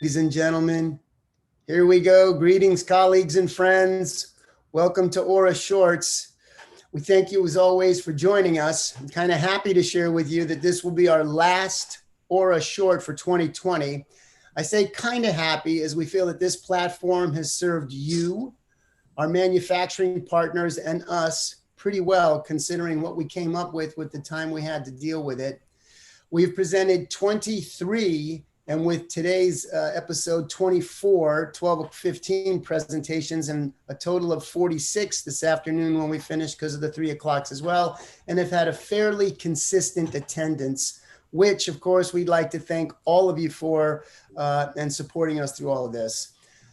Ladies and gentlemen, here we go. Greetings, colleagues and friends. Welcome to ORA Shorts. We thank you as always for joining us. I'm kind of happy to share with you that this will be our last ORA Short for 2020. I say kind of happy as we feel that this platform has served you, our manufacturing partners, and us pretty well considering what we came up with the time we had to deal with it. We've presented 23, and with today's episode 24, 12 15 presentations, and a total of 46 this afternoon when we finished because of the 3 o'clocks as well, and have had a fairly consistent attendance, which of course we'd like to thank all of you for and supporting us through all of this.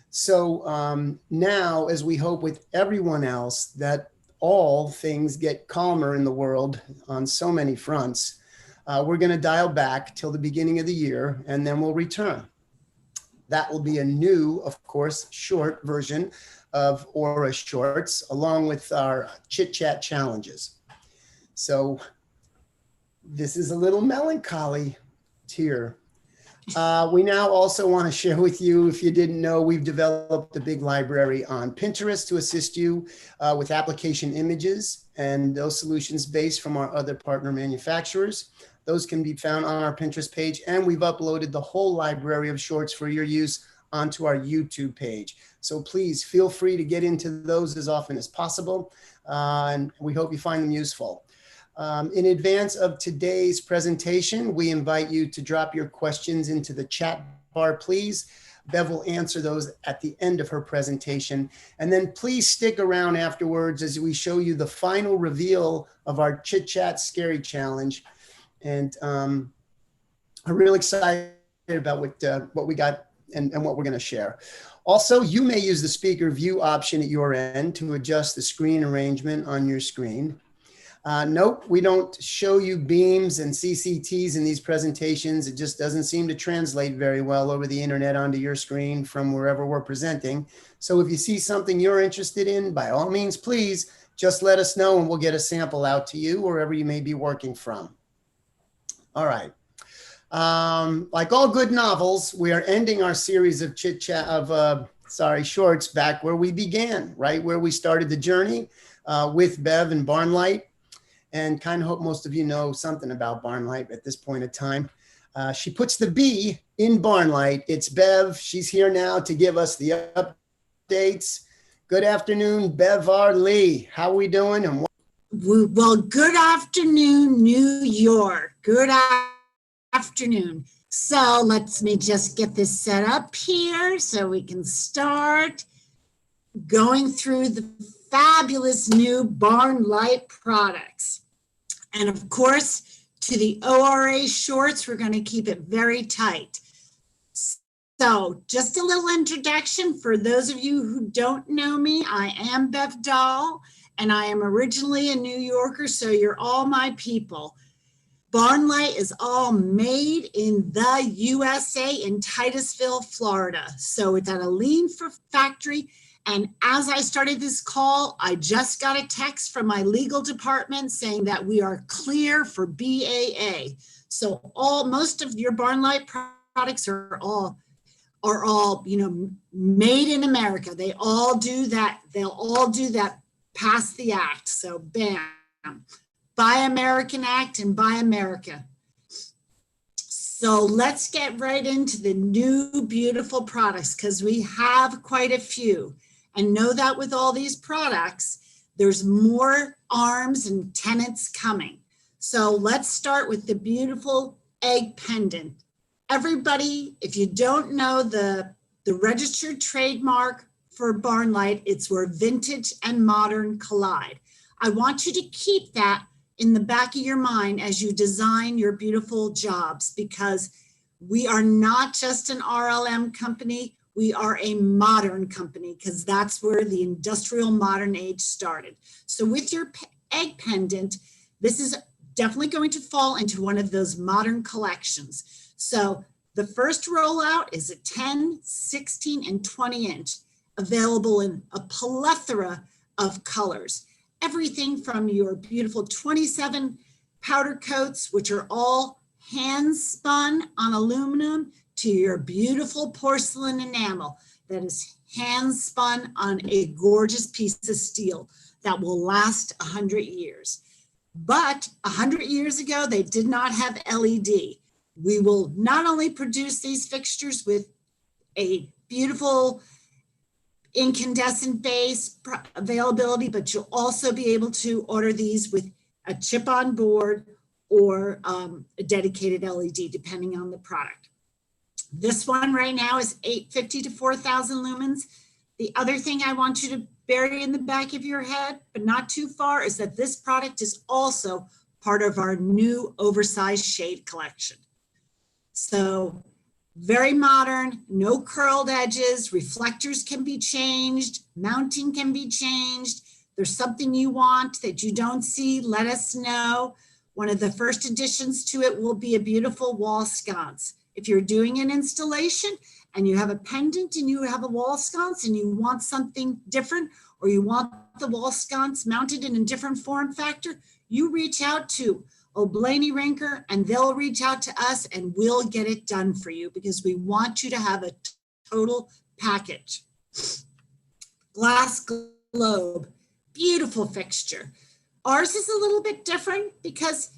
So now, as we hope with everyone else that all things get calmer in the world on so many fronts, we're going to dial back till the beginning of the year, and then we'll return. That will be a new, of course, short version of ORA Shorts, along with our chit-chat challenges. So this is a little melancholy here. We now also want to share with you, if you didn't know, we've developed a big library on Pinterest to assist you with application images and those solutions based from our other partner manufacturers. Those can be found on our Pinterest page, and we've uploaded the whole library of shorts for your use onto our YouTube page. So please feel free to get into those as often as possible, and we hope you find them useful. In advance of today's presentation, we invite you to drop your questions into the chat bar, please. Bev will answer those at the end of her presentation. And then please stick around afterwards as we show you the final reveal of our Chit Chat Scary Challenge. And I'm really excited about what we got and what we're going to share. Also, you may use the speaker view option at your end to adjust the screen arrangement on your screen. Nope, we don't show you beams and CCTs in these presentations. It just doesn't seem to translate very well over the internet onto your screen from wherever we're presenting. So if you see something you're interested in, by all means, please just let us know and we'll get a sample out to you wherever you may be working from. All right. Like all good novels, we are ending our series of shorts back where we began, right? Where we started the journey with Bev and Barnlight. And kind of hope most of you know something about Barnlight at this point in time. She puts the B in Barnlight. It's Bev. She's here now to give us the updates. Good afternoon, Bev R. Lee. How are we doing? And well, good afternoon, New York. Good afternoon. So let me just get this set up here so we can start going through the fabulous new Barnlight products. And of course, to the ORA Shorts, we're going to keep it very tight. So just a little introduction for those of you who don't know me. I am Bev Dahl, and I am originally a New Yorker, so you're all my people. Barnlight is all made in the USA in Titusville, Florida. So it's at a lean factory. And as I started this call, I just got a text from my legal department saying that we are clear for BAA. So most of your Barnlight products are all made in America. They all do that. They'll all do that. Pass the act. So bam, Buy American Act and Buy America. So let's get right into the new beautiful products because we have quite a few. And know that with all these products, there's more arms and tenants coming. So let's start with the beautiful egg pendant. Everybody, if you don't know the registered trademark for Barnlight, it's where vintage and modern collide. I want you to keep that in the back of your mind as you design your beautiful jobs, because we are not just an RLM company, we are a modern company, because that's where the industrial modern age started. So with your egg pendant, this is definitely going to fall into one of those modern collections. So the first rollout is a 10, 16, and 20 inch, available in a plethora of colors. Everything from your beautiful 27 powder coats, which are all hand spun on aluminum, to your beautiful porcelain enamel that is hand spun on a gorgeous piece of steel that will last 100 years. But 100 years ago, they did not have LED. We will not only produce these fixtures with a beautiful incandescent base availability, but you'll also be able to order these with a chip on board or a dedicated LED, depending on the product. This one right now is 850 to 4,000 lumens. The other thing I want you to bury in the back of your head, but not too far, is that this product is also part of our new oversized shade collection. So very modern, no curled edges, reflectors can be changed, mounting can be changed. There's something you want that you don't see, let us know. One of the first additions to it will be a beautiful wall sconce. If you're doing an installation and you have a pendant and you have a wall sconce and you want something different, or you want the wall sconce mounted in a different form factor, you reach out to O'Blaney Rinker and they'll reach out to us and we'll get it done for you, because we want you to have a total package. Glass globe, beautiful fixture. Ours is a little bit different because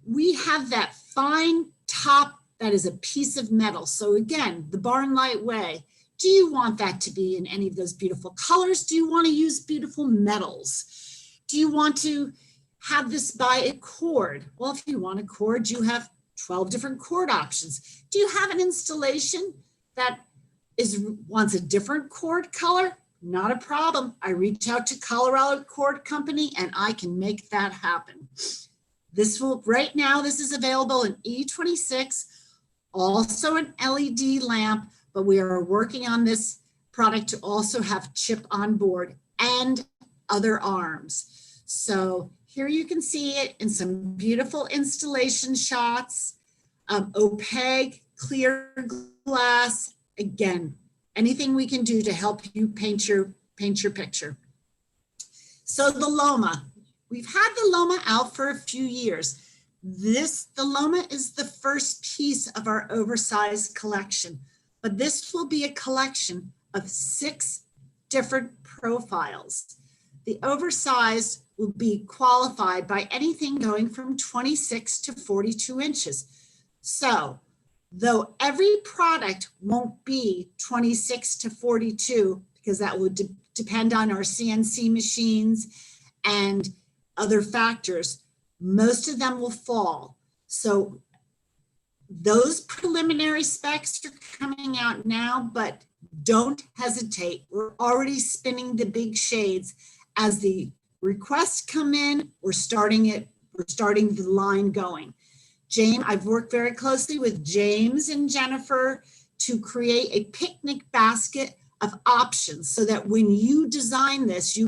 we have that fine top that is a piece of metal. So again, the Barnlight way. Do you want that to be in any of those beautiful colors? Do you want to use beautiful metals? Do you want to have this by a cord? Well, if you want a cord, you have 12 different cord options. Do you have an installation that wants a different cord color? Not a problem. I reach out to Colorado Cord Company and I can make that happen. Right now, this is available in E26, also an LED lamp, but we are working on this product to also have chip on board and other arms. So here you can see it in some beautiful installation shots, opaque, clear glass. Again, anything we can do to help you paint your picture. So the Loma, we've had the Loma out for a few years. The Loma is the first piece of our oversized collection, but this will be a collection of 6 different profiles. The oversized will be qualified by anything going from 26 to 42 inches. So though every product won't be 26 to 42, because that would depend on our CNC machines and other factors, most of them will fall. So those preliminary specs are coming out now, but don't hesitate. We're already spinning the big shades. As the requests come in, we're starting the line going. I've worked very closely with James and Jennifer to create a picnic basket of options so that when you design this,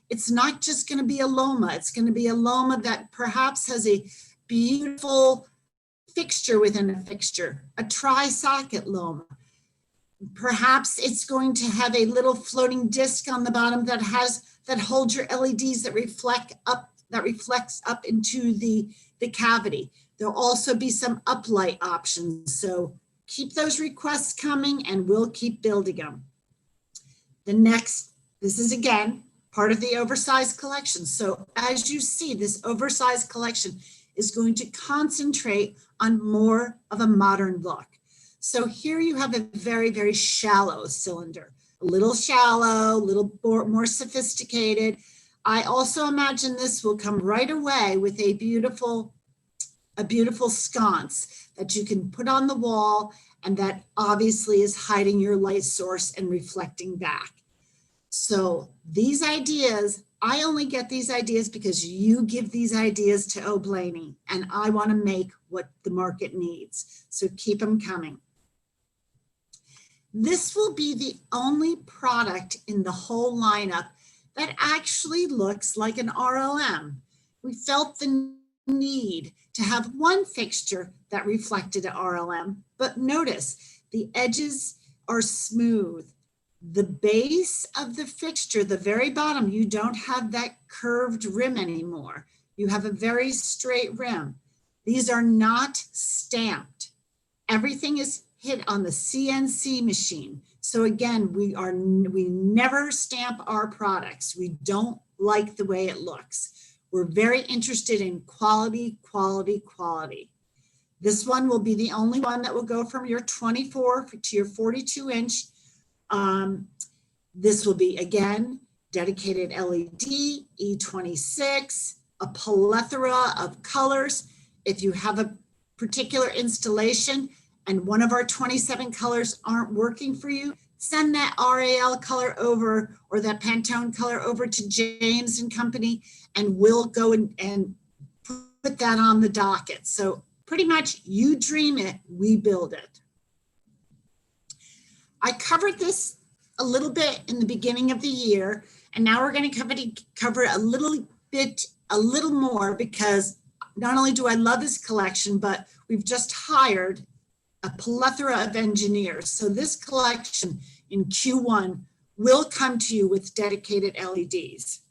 it's not just going to be a Loma, it's going to be a Loma that perhaps has a beautiful fixture within a fixture, a tri-socket Loma. Perhaps it's going to have a little floating disc on the bottom that holds your LEDs that reflects up into the cavity. There'll also be some uplight options. So keep those requests coming and we'll keep building them. This is again, part of the oversized collection. So as you see, this oversized collection is going to concentrate on more of a modern look. So here you have a very, very shallow cylinder, a little shallow, a little more sophisticated. I also imagine this will come right away with a beautiful sconce that you can put on the wall and that obviously is hiding your light source and reflecting back. So these ideas, I only get these ideas because you give these ideas to O'Blaney, and I want to make what the market needs. So keep them coming. This will be the only product in the whole lineup that actually looks like an RLM. We felt the need to have one fixture that reflected an RLM, but notice the edges are smooth. The base of the fixture, the very bottom, you don't have that curved rim anymore. You have a very straight rim. These are not stamped. Everything is hit on the CNC machine. So again, we never stamp our products. We don't like the way it looks. We're very interested in quality, quality, quality. This one will be the only one that will go from your 24 to your 42 inch. This will be, again, dedicated LED, E26, a plethora of colors. If you have a particular installation and one of our 27 colors aren't working for you, send that RAL color over or that Pantone color over to James and Company, and we'll go and put that on the docket. So pretty much you dream it, we build it. I covered this a little bit in the beginning of the year, and now we're going to cover a little more, because not only do I love this collection, but we've just hired a plethora of engineers. So this collection in Q1 will come to you with dedicated LEDs.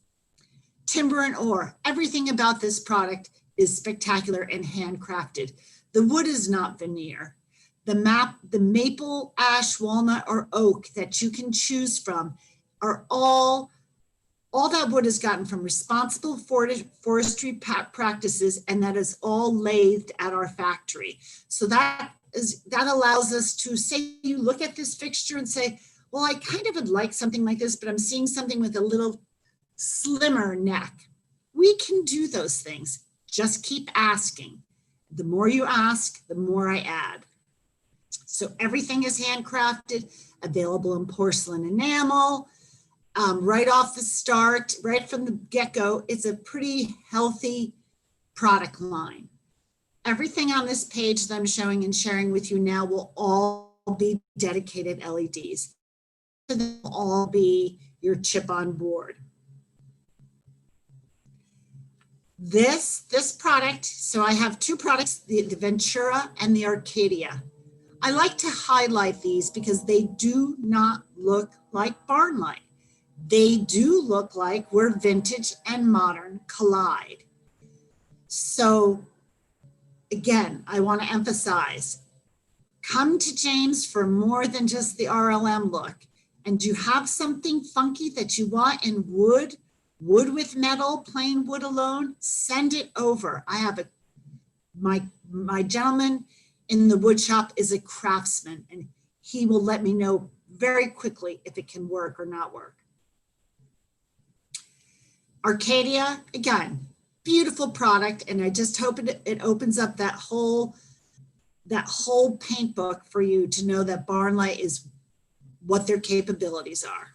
Timber and ore, everything about this product is spectacular and handcrafted. The wood is not veneer. The maple, ash, walnut, or oak that you can choose from are all that wood is gotten from responsible forestry practices, and that is all lathed at our factory. So that allows us to say, you look at this fixture and say, well, I kind of would like something like this, but I'm seeing something with a little slimmer neck. We can do those things. Just keep asking. The more you ask, the more I add. So everything is handcrafted, available in porcelain enamel. Right off the start, right from the get-go, it's a pretty healthy product line. Everything on this page that I'm showing and sharing with you now will all be dedicated LEDs. So they'll all be your chip on board. This product, so I have two products, the Ventura and the Arcadia. I like to highlight these because they do not look like Barnlight. They do look like where vintage and modern collide. So again, I want to emphasize, come to James for more than just the RLM look. And do you have something funky that you want in wood with metal, plain wood alone? Send it over. I have my gentleman in the wood shop is a craftsman, and he will let me know very quickly if it can work or not work. Arcadia, again, beautiful product, and I just hope it opens up that whole paint book for you to know that Barnlight is what their capabilities are.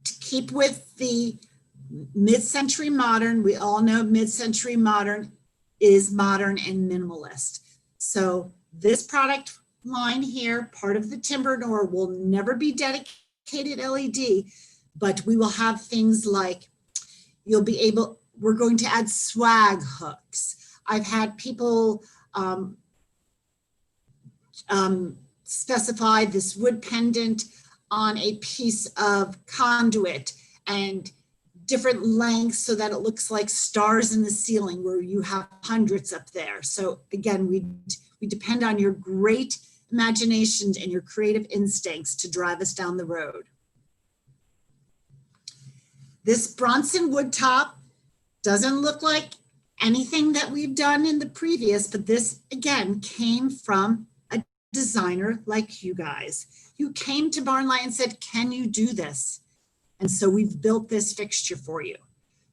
To keep with the mid-century modern, we all know mid-century modern is modern and minimalist. So this product line here, part of the timber and ore, will never be dedicated LED, but we will have things like, we're going to add swag hooks. I've had people specify this wood pendant on a piece of conduit and different lengths so that it looks like stars in the ceiling where you have hundreds up there. So again, we depend on your great imaginations and your creative instincts to drive us down the road. This Bronson wood top doesn't look like anything that we've done in the previous, but this again came from a designer like you guys. You came to Barnlight and said, can you do this? And so we've built this fixture for you.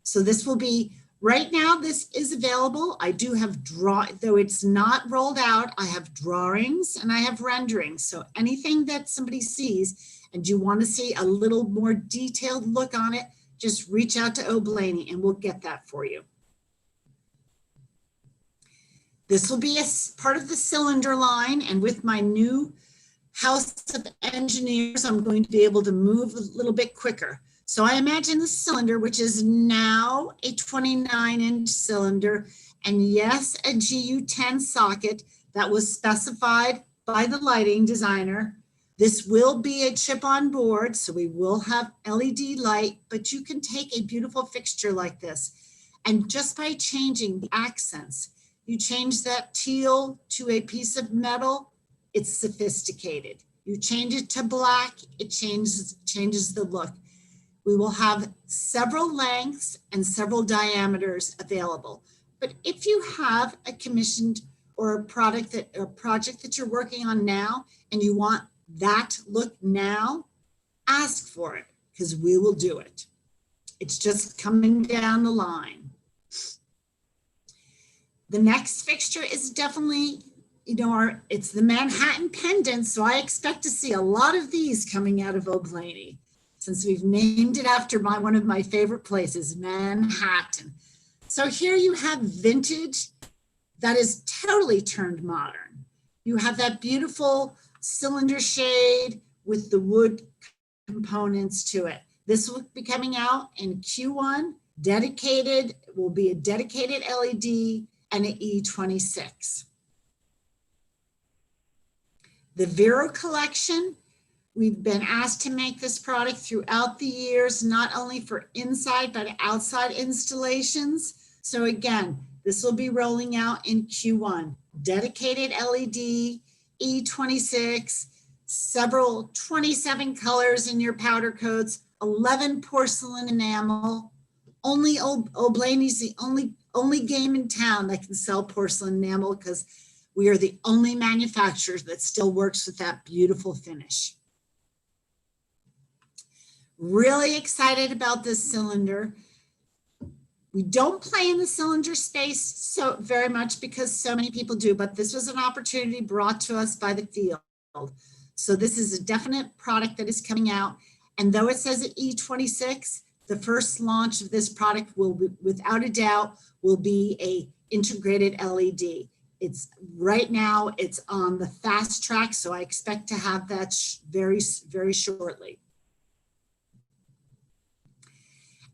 So this will be, right now this is available. I do have though it's not rolled out, I have drawings and I have renderings. So anything that somebody sees and you want to see a little more detailed look on it, just reach out to O'Blaney and we'll get that for you. This will be a part of the cylinder line, and with my new house of engineers, I'm going to be able to move a little bit quicker. So I imagine the cylinder, which is now a 29-inch cylinder, and yes, a GU10 socket that was specified by the lighting designer. This will be a chip on board, so we will have LED light, but you can take a beautiful fixture like this, and just by changing the accents, You change that teal to a piece of metal, it's sophisticated. You change it to black, it changes the look. We will have several lengths and several diameters available. But if you have a commissioned or a project that you're working on now and you want that look now, ask for it because we will do it. It's just coming down the line. The next fixture is definitely, it's the Manhattan Pendant. So I expect to see a lot of these coming out of Old Blaney, since we've named it after one of my favorite places, Manhattan. So here you have vintage that is totally turned modern. You have that beautiful cylinder shade with the wood components to it. This will be coming out in Q1, dedicated, will be a dedicated LED and an E26. The Vero Collection, we've been asked to make this product throughout the years, not only for inside, but outside installations. So again, this will be rolling out in Q1. Dedicated LED, E26, several 27 colors in your powder coats, 11 porcelain enamel. Only Old Blaney's the only game in town that can sell porcelain enamel because we are the only manufacturer that still works with that beautiful finish. Really excited about this cylinder. We don't play in the cylinder space so very much because so many people do, but this was an opportunity brought to us by the field. So this is a definite product that is coming out. And though it says at E26, the first launch of this product will be, without a doubt, will be a integrated LED. It's right now, it's on the fast track. So I expect to have that very, very shortly.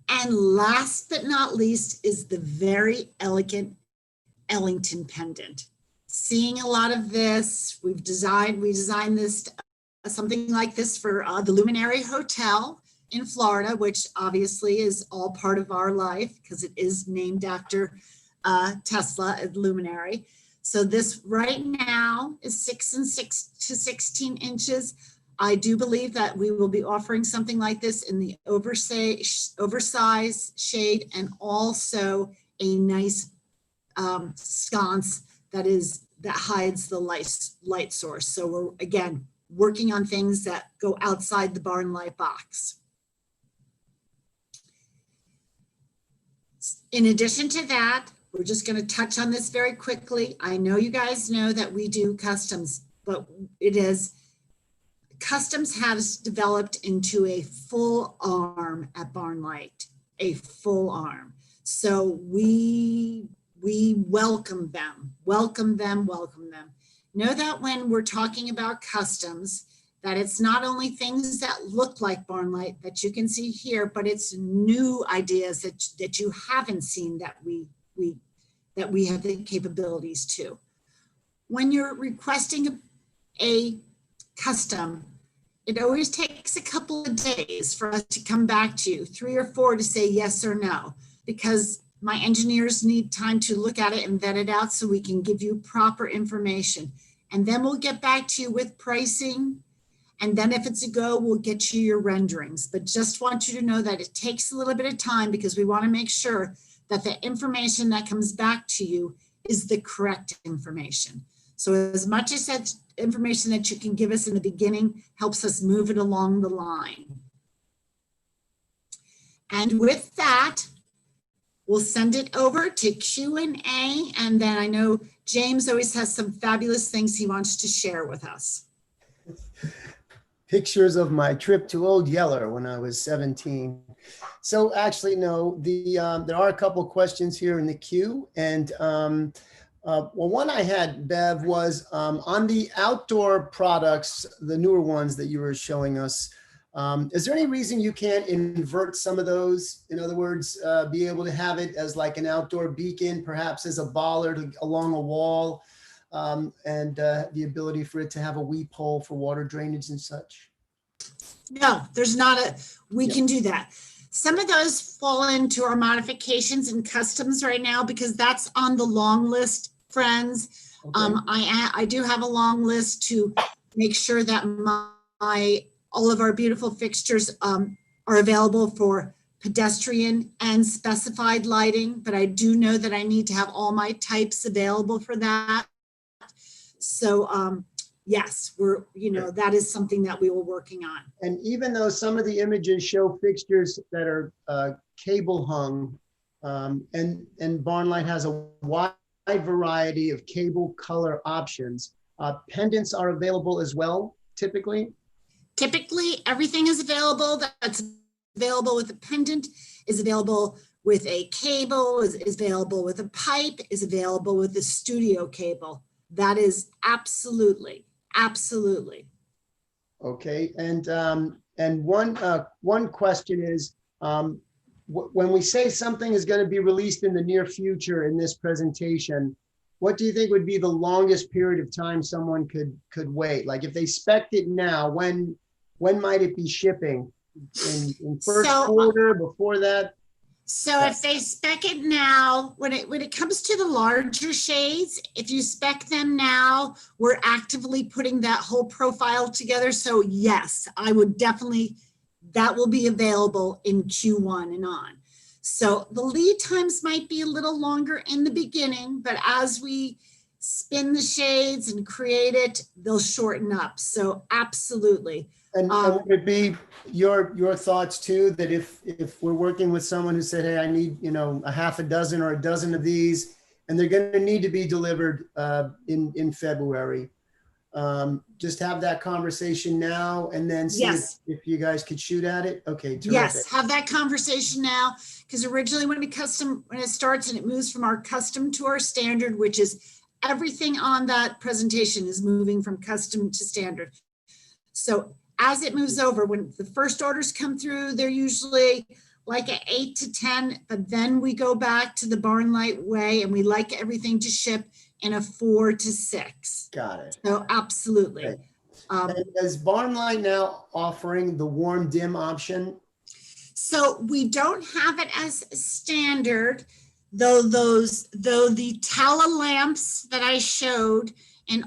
And last but not least is the very elegant Ellington Pendant. Seeing a lot of this, we designed this, something like this for the Luminary Hotel in Florida, which obviously is all part of our life because it is named after Tesla at Luminary. So this right now is 6 to 16 inches. I do believe that we will be offering something like this in the oversized shade and also a nice sconce that hides the light source. So we're, again, working on things that go outside the Barnlight box. In addition to that, we're just going to touch on this very quickly. I know you guys know that we do customs, but customs has developed into a full arm at Barnlight, a full arm. So we welcome them, welcome them, welcome them. Know that when we're talking about customs, that it's not only things that look like Barnlight that you can see here, but it's new ideas that you haven't seen that we have the capabilities to. When you're requesting a custom, it always takes a couple of days for us to come back to you, 3 or 4 to say yes or no, because my engineers need time to look at it and vet it out so we can give you proper information. And then we'll get back to you with pricing. And then if it's a go, we'll get you your renderings. But just want you to know that it takes a little bit of time because we want to make sure that the information that comes back to you is the correct information. So as much as that information that you can give us in the beginning helps us move it along the line. And with that, we'll send it over to Q&A. And then I know James always has some fabulous things he wants to share with us. Pictures of my trip to Old Yeller when I was 17. So actually, no, there are a couple questions here in the queue. And well, one I had, Bev, was on the outdoor products, the newer ones that you were showing us. Is there any reason you can't invert some of those? In other words, be able to have it as like an outdoor beacon, perhaps as a bollard along a wall, and the ability for it to have a weep hole for water drainage and such? No, there's not we can do that. Some of those fall into our modifications and customs right now because that's on the long list friends. Okay. I do have a long list to make sure that all of our beautiful fixtures are available for pedestrian and specified lighting, but I do know that I need to have all my types available for that. So yes, that is something that we were working on. And even though some of the images show fixtures that are cable hung, and Barnlight has a wide variety of cable color options, pendants are available as well, typically? Typically, everything is available that's available with a pendant, is available with a cable, is available with a pipe, is available with a studio cable. That is absolutely. Okay, and one question is, when we say something is going to be released in the near future in this presentation, what do you think would be the longest period of time someone could wait? Like if they spec'd it now, when might it be shipping? In first quarter, before that? So if they spec it now, when it comes to the larger shades, if you spec them now, we're actively putting that whole profile together. So yes, I would definitely, that will be available in Q1 and on. So the lead times might be a little longer in the beginning, but as we spin the shades and create it, they'll shorten up. So absolutely. And would it be your thoughts too, that if we're working with someone who said, hey, I need, a half a dozen or a dozen of these, and they're going to need to be delivered in February, just have that conversation now and then see if you guys could shoot at it? Okay, terrific. Yes, have that conversation now, because originally when it starts and it moves from our custom to our standard, which is everything on that presentation is moving from custom to standard. So as it moves over, when the first orders come through, they're usually like an 8 to 10, but then we go back to the Barnlight way and we like everything to ship in a 4 to 6. Got it. So absolutely. Okay. And is Barnlight now offering the warm dim option? So we don't have it as standard, though the Tala lamps that I showed and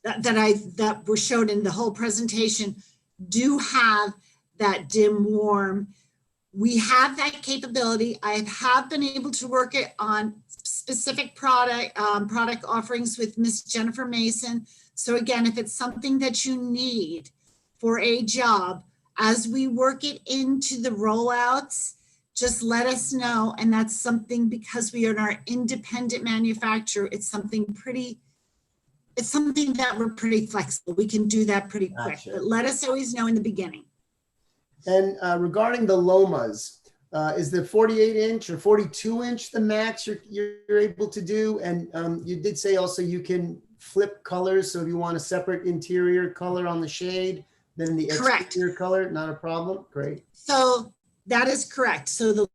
that were showed in the whole presentation do have that dim warm. We have that capability. I have been able to work it on specific product offerings with Miss Jennifer Mason. So again, if it's something that you need for a job, as we work it into the rollouts, just let us know. And that's something, because we are an independent manufacturer, it's something that we're pretty flexible. We can do that pretty quick, Gotcha. but let us always know in the beginning. And regarding the Lomas, is the 48-inch or 42-inch the max you're able to do? And you did say also you can flip colors. So if you want a separate interior color on the shade, then the exterior color, not a problem. Great. So that is correct. So the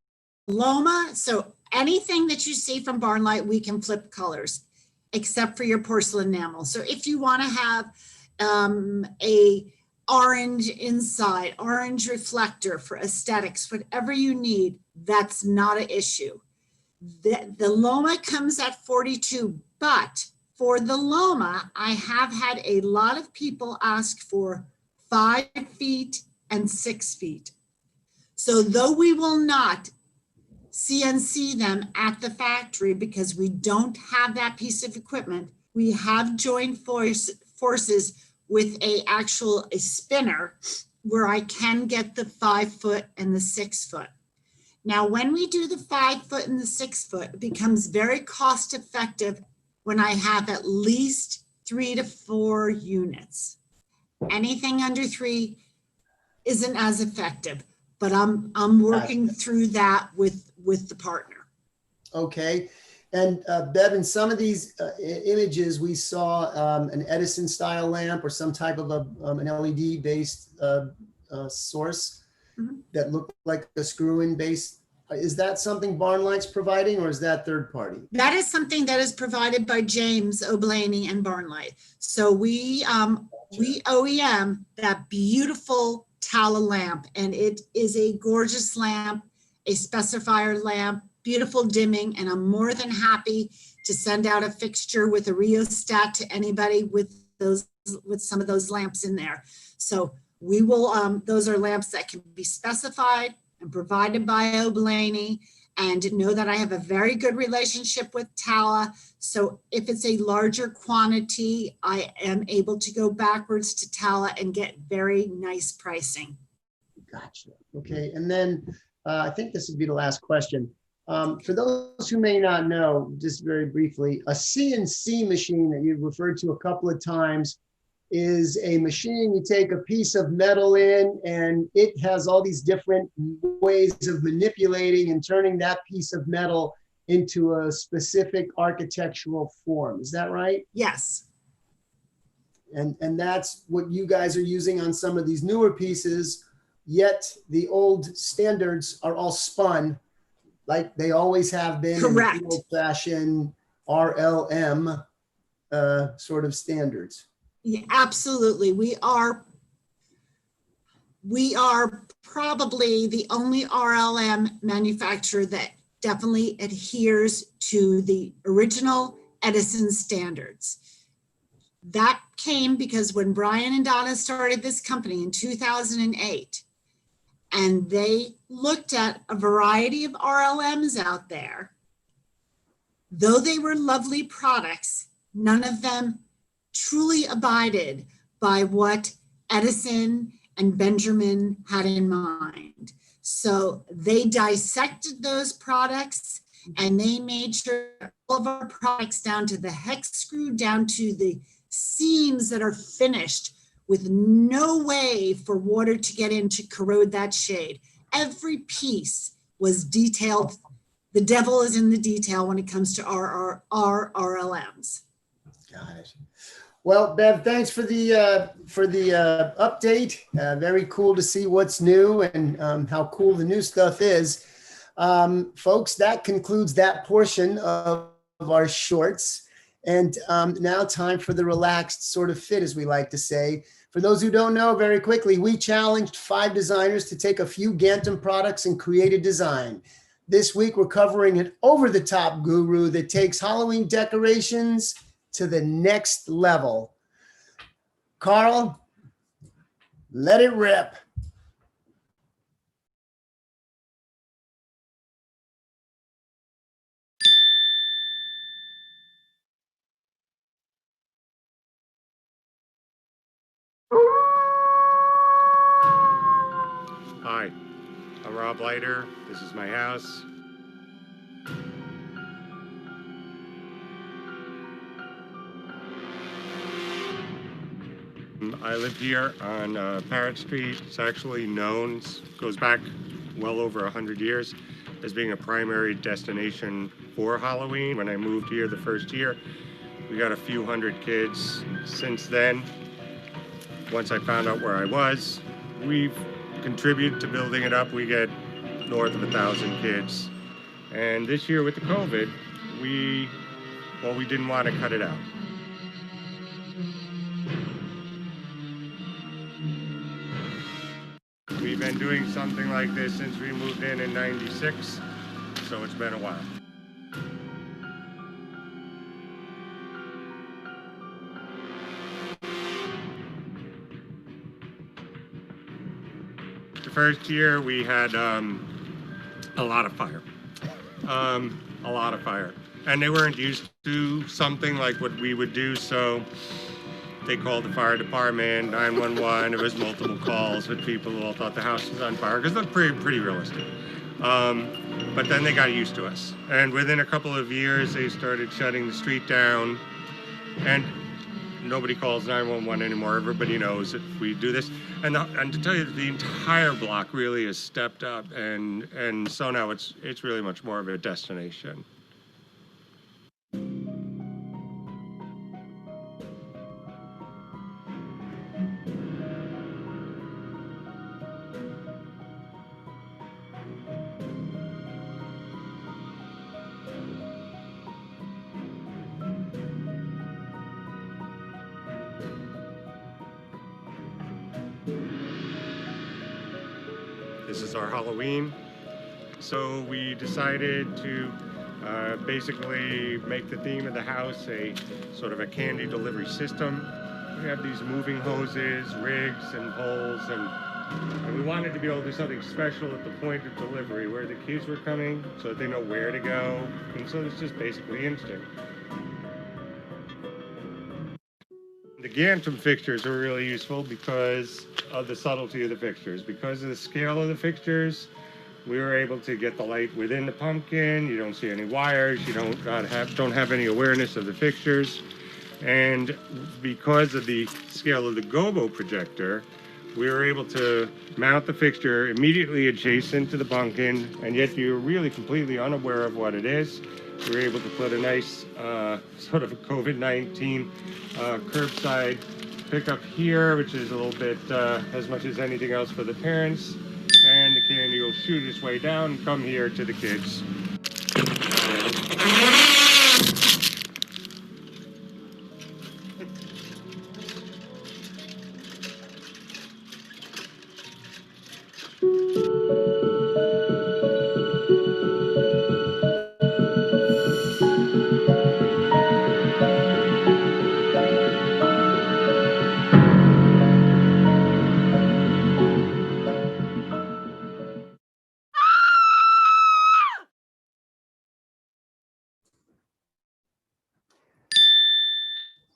Loma, so anything that you see from Barnlight, we can flip colors, except for your porcelain enamel. So if you want to have a orange inside, orange reflector for aesthetics, whatever you need, that's not an issue. The Loma comes at 42, but for the Loma, I have had a lot of people ask for 5 feet and 6 feet. So though we will not CNC them at the factory because we don't have that piece of equipment, we have joined forces with a spinner where I can get the 5 foot and the 6 foot. Now, when we do the 5 foot and the 6 foot, it becomes very cost effective when I have at least 3 to 4 units. Anything under 3 isn't as effective, but I'm working through that with the partner. Okay. And Bev, in some of these images, we saw an Edison style lamp or some type of an LED based source that looked like a screw-in base. Is that something Barnlight's providing, or is that third party? That is something that is provided by James O'Blaney and Barnlight. So we OEM that beautiful Tala lamp, and it is a gorgeous lamp, a specifier lamp, beautiful dimming, and I'm more than happy to send out a fixture with a rheostat to anybody with some of those lamps in there. So we will, those are lamps that can be specified and provided by O'Blaney, and know that I have a very good relationship with Tala. So if it's a larger quantity, I am able to go backwards to Tala and get very nice pricing. Gotcha. Okay. And then I think this would be the last question. For those who may not know, just very briefly, a CNC machine that you've referred to a couple of times is a machine you take a piece of metal in, and it has all these different ways of manipulating and turning that piece of metal into a specific architectural form. Is that right? Yes. And that's what you guys are using on some of these newer pieces, yet the old standards are all spun like they always have been. Correct. In the old-fashioned RLM sort of standards. Yeah, absolutely. We are probably the only RLM manufacturer that definitely adheres to the original Edison standards. That came because when Brian and Donna started this company in 2008, and they looked at a variety of RLMs out there, though they were lovely products, none of them truly abided by what Edison and Benjamin had in mind. So they dissected those products, and they made sure all of our products, down to the hex screw, down to the seams that are finished with no way for water to get in to corrode that shade. Every piece was detailed. The devil is in the detail when it comes to our RLMs. Got it. Well, Bev, thanks for the update. Very cool to see what's new and how cool the new stuff is. Folks, that concludes that portion of our shorts. And now time for the relaxed sort of fit, as we like to say. For those who don't know, very quickly, we challenged 5 designers to take a few Gantom products and create a design. This week, we're covering an over-the-top guru that takes Halloween decorations to the next level. Carl, let it rip. Hi, I'm Rob Leiter. This is my house. I live here on Parrott Street. It's actually known, goes back well over 100 years, as being a primary destination for Halloween. When I moved here the first year, we got a few hundred kids. Since then, once I found out where I was, we've contributed to building it up. We get north of 1,000 kids. And this year with the COVID, we didn't want to cut it out. We've been doing something like this since we moved in '96, so it's been a while. The first year we had a lot of fire. And they weren't used to something like what we would do, so they called the fire department, 911. It was multiple calls with people who all thought the house was on fire, because it looked pretty realistic. But then they got used to us. And within a couple of years, they started shutting the street down. And nobody calls 911 anymore. Everybody knows that we do this. And to tell you, the entire block really has stepped up. And so now it's really much more of a destination. This is our Halloween. So we decided to basically make the theme of the house a sort of a candy delivery system. We have these moving hoses, rigs, and poles, and we wanted to be able to do something special at the point of delivery where the kids were coming so that they know where to go. And so it's just basically instant. The Gantum fixtures are really useful because of the subtlety of the fixtures. Because of the scale of the fixtures, we were able to get the light within the pumpkin. You don't see any wires. You don't have any awareness of the fixtures. And because of the scale of the gobo projector, we were able to mount the fixture immediately adjacent to the pumpkin, and yet you're really completely unaware of what it is. We were able to put a nice sort of a COVID-19 curbside pickup here, which is a little bit as much as anything else for the parents. And the candy will shoot its way down and come here to the kids.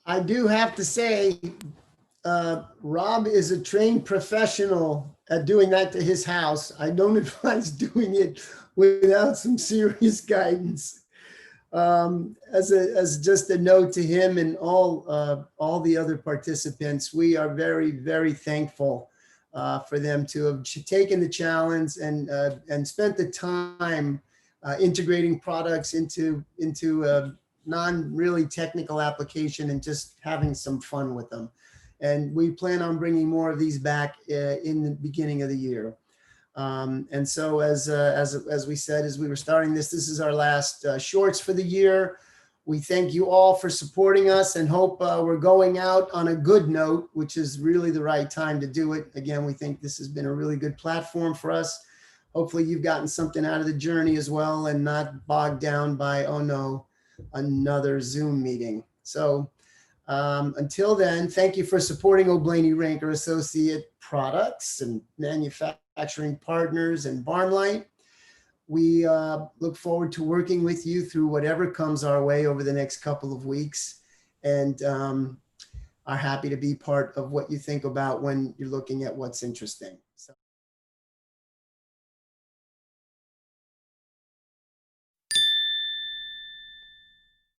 I do have to say, Rob is a trained professional at doing that to his house. I don't advise doing it without some serious guidance. As just a note to him and all the other participants, we are very, very thankful for them to have taken the challenge and spent the time integrating products into non-really technical application and just having some fun with them. And we plan on bringing more of these back in the beginning of the year. And so as we said, as we were starting this is our last shorts for the year. We thank you all for supporting us and hope we're going out on a good note, which is really the right time to do it. Again, we think this has been a really good platform for us. Hopefully you've gotten something out of the journey as well and not bogged down by, oh no, another Zoom meeting. So until then, thank you for supporting O'Blaney Ranker Associate products and manufacturing partners and Barnlight. We look forward to working with you through whatever comes our way over the next couple of weeks, and are happy to be part of what you think about when you're looking at what's interesting.